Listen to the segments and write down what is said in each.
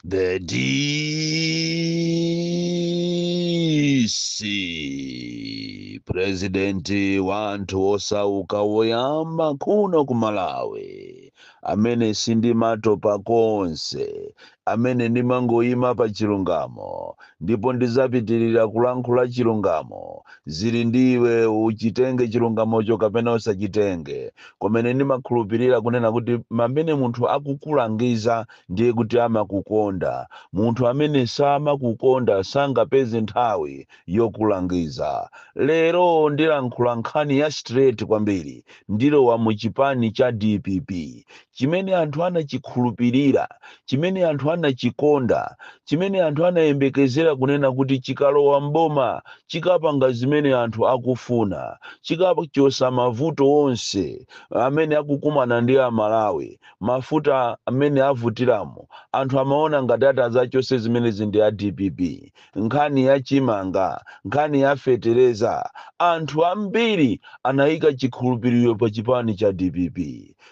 The DC Presidenti wantu osauka woyamba kuno ku Malawi amene sindimatopa konse amene ndimangoyima pa chilungamo ndipo ndizapitirira kulankhula chilungamo zili ndiwe uchitenge chilungamocho kapena usachitenge komene ndimakhulupirira kunena kuti mamene munthu akukulangiza ndiye kuti amakukonda. Munthu amene samakukonda sangapeze nthawi yokulangiza. Lero ndilankhula nkhani ya straight kwambiri ndilowa mu chipani cha DPP chimene anthu anachikhulupirira, chimene anthu anachikonda, chimene anthu anayembekezera kunena kuti chikalowa mboma chikapanga zimene anthu akufuna, chikachosa mavuto onse amene akukumana ndi Amalawi, mafuta amene avutiramo anthu amaona ngati atazachose zimenezi ndi a DPP. Nkhani ya chimanga, nkhani ya fetereza, anthu ambiri anayika chikhulupiriro pa chipani cha DPP.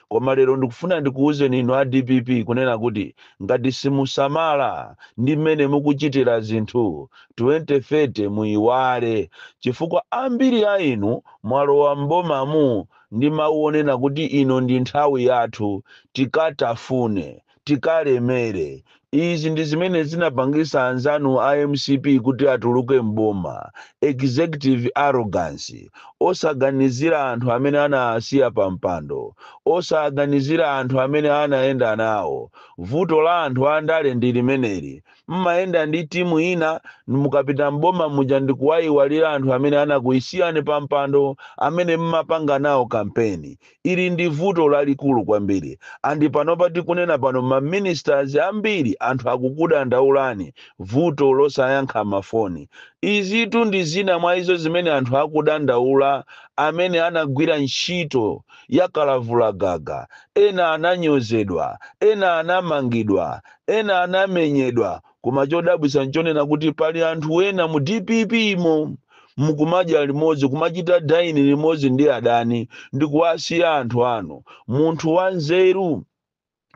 Koma lero ndikufuna ndikuwuzeni inu a DPP kunena kuti ngati simusamala ndi mmene mukuchitira zinthu 2030 muyiwale, chifukwa ambiri a inu mwalowa mbomamu ndi mawu onena kuti ino ndi nthawi yathu tikatafune tikalemere. Izi ndi zimene zinapangisa anzanu a MCP kuti atuluke mboma. Executive arrogance, osaganizira anthu amene anasiya pa mpando, osaganizira anthu amene anaenda nawo. Vuto la anthu andale ndi limeneli, mmaenda ndi timu ina mukapita mboma muja ndikuwayiwalira anthu amene anakuisiyani pa mpando, amene mmapanga nawo kampeni. Ili ndi vuto lalikulu kwambiri. Andi panopa tikunena pano ma ministers ambiri anthu akukudandaulani vuto losayankha mafoni. Izitu ndi zina mwa izo zimene anthu akudandaula amene anagwira ntchito yakalavulagaga. Ena ananyozedwa, ena anamangidwa, ena anamenyedwa. Koma chodabwisa nchonena kuti pali anthu ena mu DPP imo mukumadya limodzi, kumachita daini limodzi ndi adani, ndikuwasiya anthu anu. Munthu wanzeru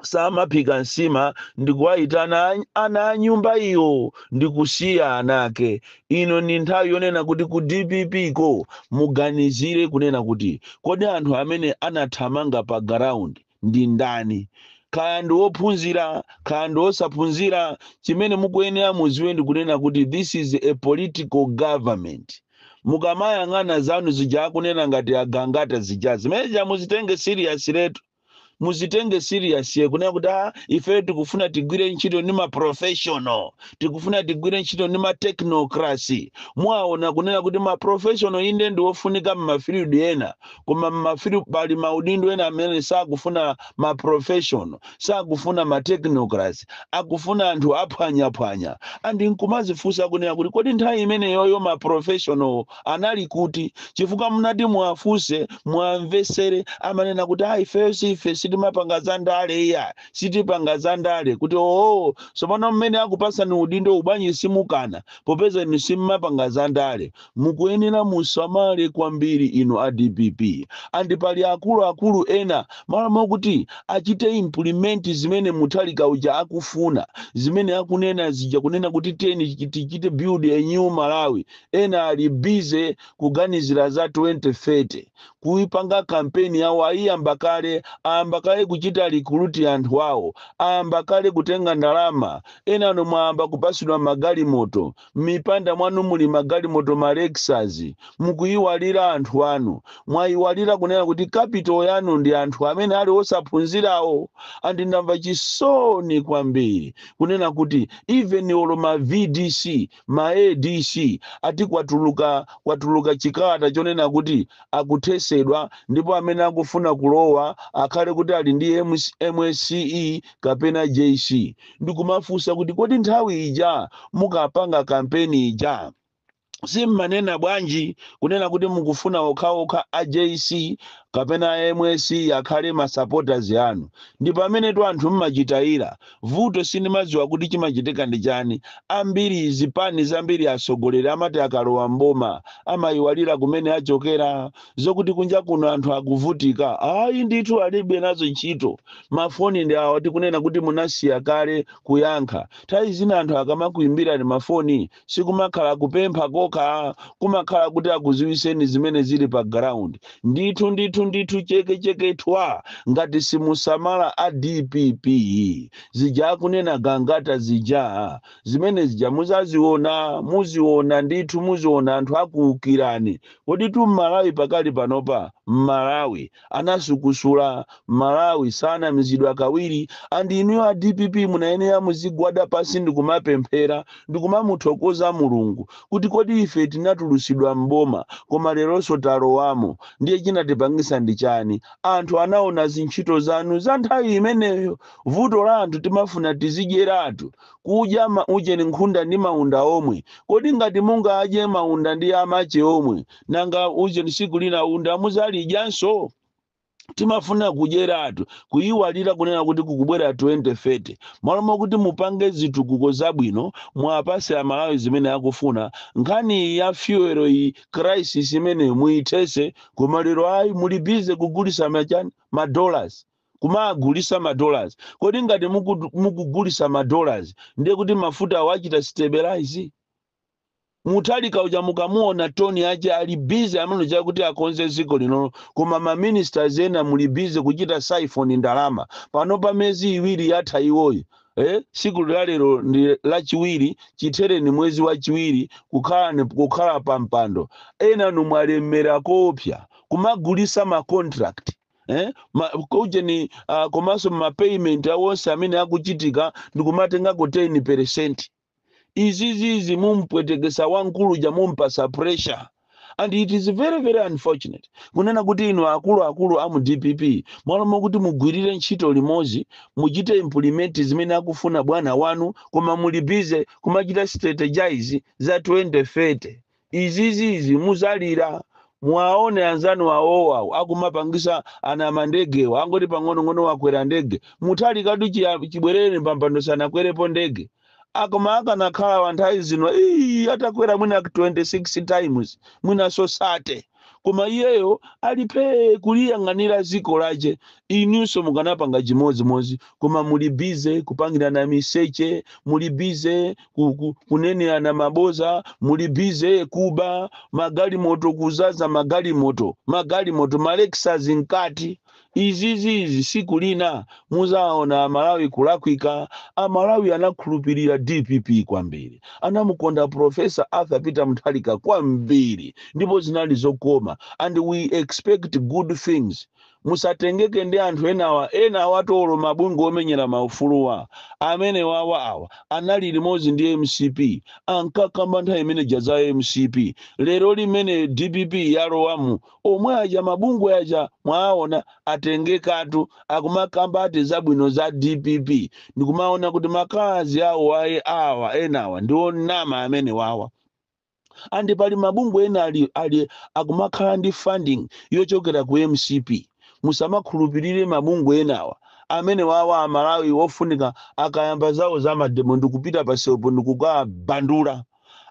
samaphika nsima ndikuwayitana ana a nyumba iyo ndikusiya anake. Ino ni nthawi yonena kuti ku DPP ko muganizire kunena kuti kodi anthu amene anathamanga pa ground ndi ndani, kaya ndi ophunzira kaya ndi osaphunzira. Chimene mukuyenera muziwe ndi kunena kuti this is a political government. Mukamayang'ana zanu zija akunena ngati agangata zija zimene muzitenge serious letu, muzitenge serious ye kunena kuti ife tikufuna tigwire ntchito ni ma professional, tikufuna tigwire ntchito ni ma technocracy. Mwaona kunena kuti ma professional inde ndi ofunika m'mafield ena, koma m'mafield pali maudindo ena amene sakufuna ma professional, sakufuna ma technocracy, akufuna anthu aphwanyaphwanya. Andi nkumazifunsa kunena kuti kodi nthawi imene yoyo ma professional anali kuti, chifukwa munati muwafunse muwamvesere amanena kuti ife sitimapanga za ndale iya, sitipanga za ndale, kuti sopano mmene akupasani udindo ubanyi simukana popeza inu simmapanga za ndale. Mukuyenera musamale kwambiri inu a DPP. Andi pali akulu ena malamo kuti achite implement zimene Mutharika uja akufuna, zimene akunena zija kunena kuti tichite build a new Malawi. Ena ali busy kuganizira za 2030 kuipanga kampeni yawo. Ayiyamba kale kuchita recruit anthu awo, ayamba kale kutenga ndalama. Ena no mwamba kupasidwa magali moto, mipanda mwanu muli magali moto ma Lexus, mukuyiwalira anthu anu. Mwayiwalira kunena kuti capital yanu ndi anthu amene ali osaphunzirawo. Andi ndamva chisoni kwambiri kunena kuti even olo ma VDC ma ADC ati kwatuluka chikata chonena kuti akuthesedwa, ndipo amene akufuna kulowa akhale kuti ali ndi MSCE kapena JC. Ndikumafunsa kuti kodi nthawi ija mukapanga kampeni ija simmanena bwanji kunena kuti mukufuna okhaokha a JC kapena MSC akhale ma supporters yanu. Ndi pamene tu anthu mmachitayira vuto sindimadziwa kuti chimachitika ndi chani. Ambiri zipani zambiri asogoleri amati akalowa mboma amayiwalira kumene achokera, zokuti kunja kuno anthu akuvutika. Ayi ndithu alibe nazo ntchito, mafoni ndi awa tikunena kuti munasiya kale kuyankha. Nthawi zina anthu akamakuyimbira ni mafoni sikumakhala kupempha kokha, kumakhala kuti akuziwiseni zimene zili pa ground. Ndithu chekecheketwa ngati simusamala a DPP zija kunena gangata zija zimene zija muziona ndithu muziona anthu akuukirani. Kodi tu Malawi pakali panopa Malawi anasukusula, Malawi sana mizidwa kawiri, andi inuyo a DPP munayenera muzigwada pasi ndikumapemphera ndikumamuthokoza Mulungu kuti kodi ife tinatulusidwa mboma koma leronso talowamo. Ndiye chinatipangisa ndi chani? Anthu anaona zintchito zanu za nthawi imeneyo. Vuto la anthu timafuna tizidyeratu kudya uje ni nkhunda ndi maunda omwe. Kodi ngati munga adye maunda ndi amache omwe nanga uje ni siku lina unda muzalidyanso? Timafuna kudyeratu kuyiwalira kunena kuti kukubwera 2030 malo kuti mupange zitukuko zabwino mwapase Amalawi zimene akufuna. Nkhani ya fuel iyi crisis imene muithese koma lero ayi muli bize kugulisa $, kumagulisa $. Kodi ngati mukugulisa $, ndiye kuti mafuta awachita stabilize? Mutalika uja mukamuona Tony aje ali bize amene cha kuti akonze ziko lino, koma ma ministers ena muli bize kuchita siphon ndalama. Pano pa mezi iwiri yatha iwoyo. Siku lero ndi lachiwiri chitere ni mwezi wa chiwiri kukhala pa mpando. Ena numwalemera kopya kumagulisa ma contract. Kuje ni komanso ma payment awonse amene akuchitika ndikumatenga ko 10%. Izizi mumpwetekesa wankulu ja mumpasa pressure. And it is very, very unfortunate. Kunena kuti inu akulu amu DPP malo kuti mugwirire ntchito limozi muchite implement zimene akufuna bwana wanu koma muli bize kumachita strategize za 2030. Izizi muzalira mwaone anzanu awowa akumapangisa ana mandegewa angoti pang'ono wakwera ndege mutali kadu chibwerere mpambano sana kwerepo ndege. Akoma akanakhala wanthawi zino atakwera mwina 26 times mwina sosate koma iyeyo alipe kuliyang'anira ziko laje. Inunso mukanapanga chimodzimodzi koma muli bize kupangirana miseche, muli bize kunenera maboza, muli bize kuba magalimoto, kuzaza magalimoto Lexus nkati. Izizi siku lina muzaona Amalawi kulakwika. Amalawi anakhulupirira DPP kwambiri, anamukonda Professor Arthur Peter Mutharika kwambiri, ndipo zinali zokoma, and we expect good things. Musatengeke ndi anthu enawa tolo mabungu omenyera maufuluwa amene wawa anali limodzi ndi MCP ankakamba nthawi imene jaza MCP. Lero limene DPP yalowamu omwe aja mabungu aja mwaona atengekatu akumakamba ati zabwino za DPP. Ndikumaona kuti makazi awo enawa ndiwo nama amene wawa. Andi pali mabungu ena ali akumakhala ndi funding yochokera ku MCP. Musamakhulupirire mabungu enawa amene wawa Amalawi wofunika akayamba zawo za mademo ndikupita pasepo ndikukabandula.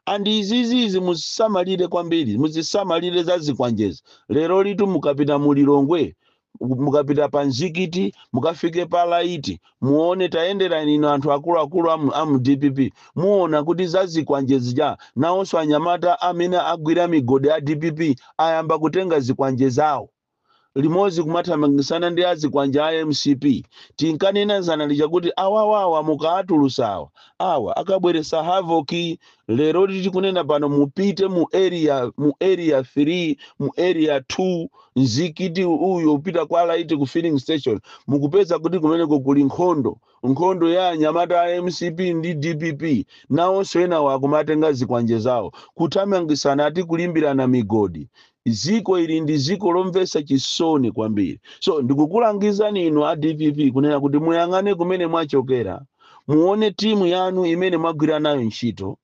Andi izizi muzisamalire kwambiri, muzisamalire za zikwanjeza. Lero litu mukapita mulilongwe, mukapita pa Nzikiti, mukafike pa Laiti, muone tayendera ino anthu akulu amu DPP, muona kuti za zikwanjeza nawonso anyamata amene agwira migodi a DPP ayamba kutenga zikwanjezawo. Limozi kumathamangisana ndi azikwanja a MCP. Tinkanena zanalija kuti awawawa mukaatulusawa awa akabweresa havoki. Lero tikunena pano mupite mu area 3 mu area 2 Nzikiti uyo upita kwa Laiti ku filling station mukupeza kuti kumeneko kuli nkhondo ya anyamata a MCP ndi DPP nawonso ena wakumatenga zikwanje zawo kuthamangisana ati kulimbirana migodi. Ziko ili ndi ziko lomvesa chisoni kwambiri. So ndikukulangizani inu a DPP kunena kuti muyang'ane kumene mwachokera, muone timu yanu imene mwagwira nayo ntchito,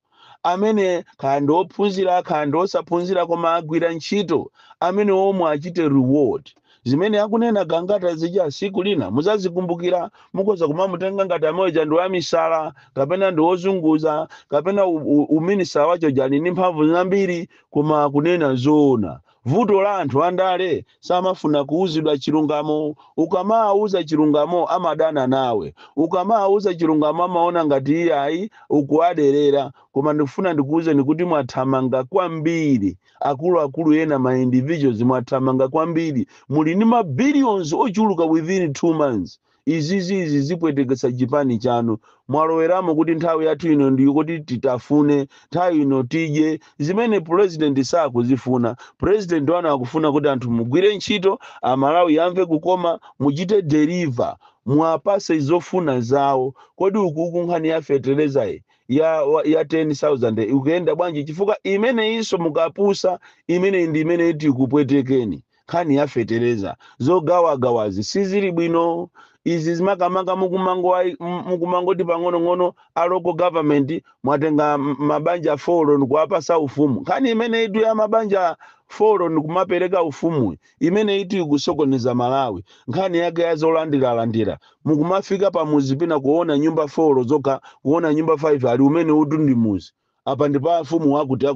amene kandi ophunzira kandi osaphunzira koma agwira ntchito, amene omwe achite reward. zimene akunena gangata zija siku lina muzazikumbukira, mukoza kumamutenga ngati amoja ndi wamisala kapena ndi wozunguza kapena uminisa wacho jani ni mphamvu zambiri koma kunena zona. Vuto la anthu andale samafuna kuuzidwa chilungamo. Ukamauza chilungamo amadana nawe, ukamauza chilungamo amaona ngati iyayi ukuwaderera. Koma ndikufuna ndikuuze nikuti mwathamanga kwambiri, akuluakulu ena ma individuals mwathamanga kwambiri, muli ni ma billions ochuluka within 2 months. Izizi zipwetekesa chipani chanu, mwaloweramo kuti nthawi yathu ino ndiyo kuti titafune, nthawi ino tidye, zimene president sakuzifuna. President wana akufuna kuti anthu mugwire ntchito, amalawi yamve kukoma, muchite deliver, mwapase izofuna zawo. Kodi ukuku nkhani ya fertilizer ya 10,000 ukuyenda bwanji? Chifukwa imene iso mukapusa imene ndi imene iti kupwetekeni. Nkhani ya fertilizer zogawagawazi sizili bwino. Izi zimakamaka mukumangoti pang'ono-ng'ono a local government mwatenga mabanja 4 ndikuwapasa ufumu. Nkhani imene itu ya mabanja 4 ndikumapereka ufumu imene itu ikusokoneza Malawi. Nkhani yake yazolandira mukumafika pamuzi pina kuona nyumba 4 zoka, kuona nyumba 5 ali umene utu ndi muzi. Apa ndipa ufumu wakuti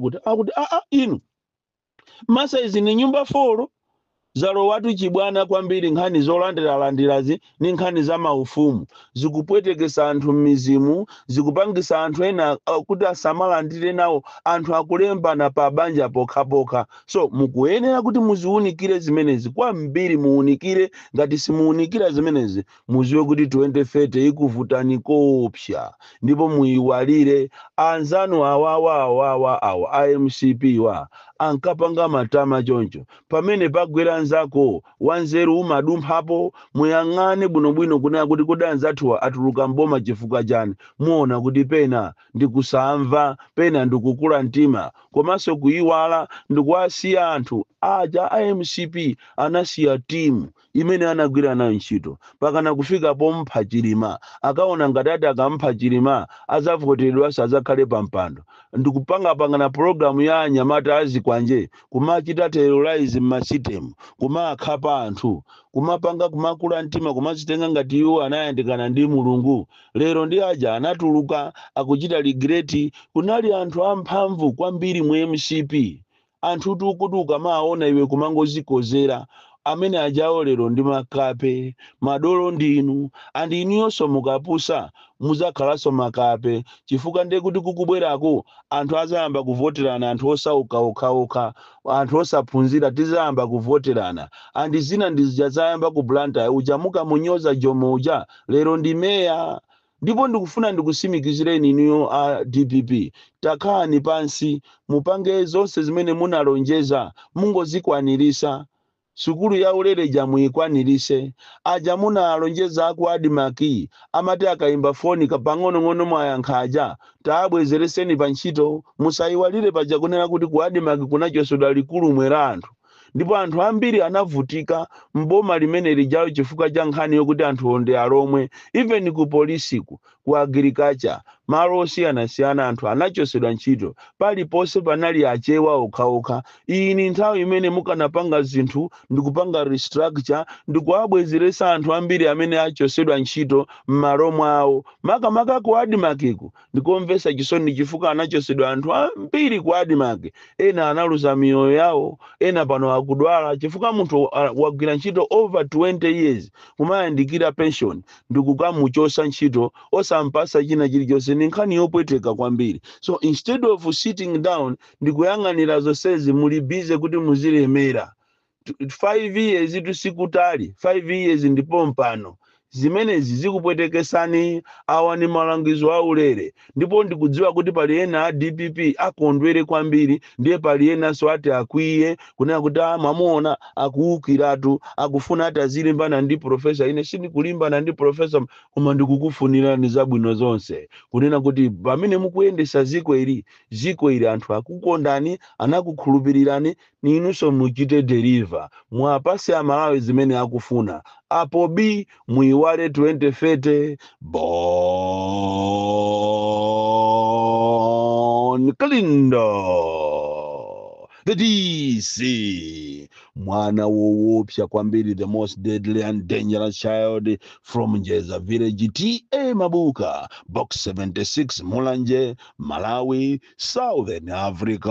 inu masa izi ni nyumba 4 zalo watu chibwana kwambiri. Nkhani zolandirazi ni nkhani za maufumu zikupwetekesa anthu m'mizimu, zikupangisa anthu ena kuti asamalandire nawo, anthu akulembana pa banja pokha. So mukuyenera kuti muziunikire zimenezi kwambiri, muunikire. Ngati simuunikira zimenezi muziwe kuti 2030 ikuvutani kopsa, ndipo muyiwalire. Anzanu awa IMCP wa ankapanga matama choncho, pamene pagwera nzako wanzeru umadumphapo, muyang'ane bwinobwino kunena kuti kodi anzathu atuluka mboma chifukwa chani. Muona kuti pena ndikusamva, pena ndikukula mtima, komanso kuyiwala ndikuwasiya anthu aja IMCP anasiya timu imene anagwira nayo ntchito pakana kufika pompha Chilima, akaona ngati ati akampha Chilima azavotedwa sazakhale pampando. Ndikupangapangana programu ya anyamata azikwanje kumachita terrorize m'masitemu, kumakhapa anthu, kumapanga kumakula mtima, kumazitenga ngati iwo anayandikana ndi Mulungu. Lero ndi aja anatuluka akuchita regret. Kunali anthu amphamvu kwambiri mu MCP, anthu tukutuka maona iwe kumangozikozera, amene ajawo lero ndi makape, madolo ndinu, andi iniyonso mukapusa muzakhalaso makape. Chifukwa ndiye kuti kukubwerako anthu azayamba kuvoterana, anthu osauka okha, anthu osaphunzira tizayamba kuvoterana, andi zina ndizayamba kublanta ujamuka munyoza Jomo uja lero ndi meya. Ndipo ndikufuna ndikusimikizireni iniyo DPP, takhani pansi mupange zonse zimene munalonjeza mungozikwanirisa. Sukulu ya ulere jamuyikwanilise. Aja munalonjeza aku adimaki amati akaimba foni kapang'ono-ng'ono mwayankhaja taabwezereseni pa ntchito. Musayiwalire paja kunena kuti ku adimaki kunachosedwa likulu mwera anthu, ndipo anthu ambiri anavutika mboma limene lijawo chifukwa cha nkhani yokuti anthu onde alomwe. Even ku polisiku, ku agriculture, malo osiyana-siyana anthu anachosedwa ntchito, paliponse panali achewa okha. Iyi ni nthawi imene mukanapanga zinthu ndikupanga restructure, ndikuwabwezeresa anthu ambiri amene achosedwa ntchito m'malo mwawo. Makamaka ku adimakiku ndikomvesa chisoni chifukwa anachosedwa anthu ambiri ku adimaki. Ena analuza miyoyo yawo, ena pano akudwala chifukwa munthu wagwira ntchito over 20 years kumayandikira pension ndikukamuchosa ntchito osampasa china chilichonse. Ni nkhani yopweteka kwambiri. So instead of sitting down ndikuyang'anira zonsezi muli bize kuti muzilemera. 5 years tusikutali, 5 years ndipo mpano zimenezi zikupwetekesani. Awa ni malangizo aulere, ndipo ndikudziwa kuti pali ena a DPP akondwere kwambiri, ndiye pali ena so ati akwiye kunena kuti mwamuona akuukiratu, akufuna ati azilimbana ndi profesa. Ine sindikulimbana ndi profesa, koma ndikukufunirani zabwino zonse, kunena kuti pamene mukuyendesa ziko ili anthu akukondani, anakukhulupirirani, ninunso muchite deliver, mwapase amalawi zimene akufuna. Apo B muiwale 2030 Bon Kalindo, the DC mwana woopsa kwambiri, the most deadly and dangerous child from Njeza village, ta Mabuka, box 76, Mulanje, Malawi, Southern Africa.